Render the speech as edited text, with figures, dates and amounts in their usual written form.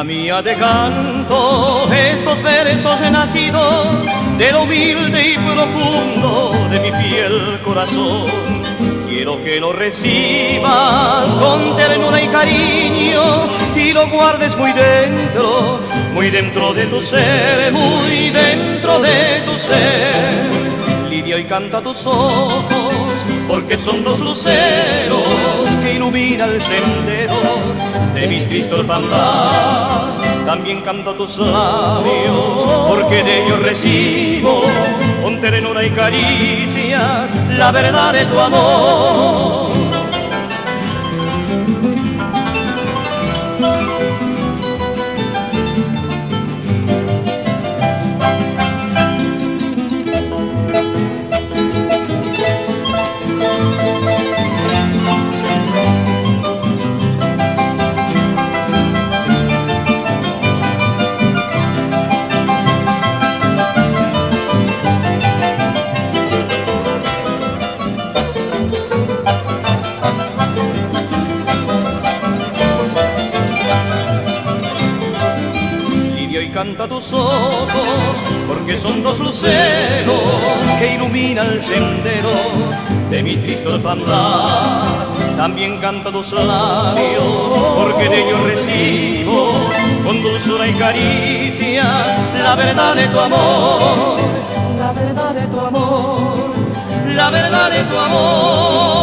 Vida mía te canto estos versos nacidos del humilde y profundo de mi fiel corazón. Quiero que lo recibas con ternura y cariño y lo guardes muy dentro de tu ser, muy dentro de tu ser. Lidia hoy canta tus ojos porque son dos luceros que iluminan el sendero de mi triste orfandad. También canto tus labios porque de ellos recibo con ternura y caricia la verdad de tu amor. Canta tus ojos porque son dos luceros que iluminan el sendero de mi triste orfandad. También canta tus labios porque de ellos recibo con dulzura y caricia la verdad de tu amor, la verdad de tu amor, la verdad de tu amor.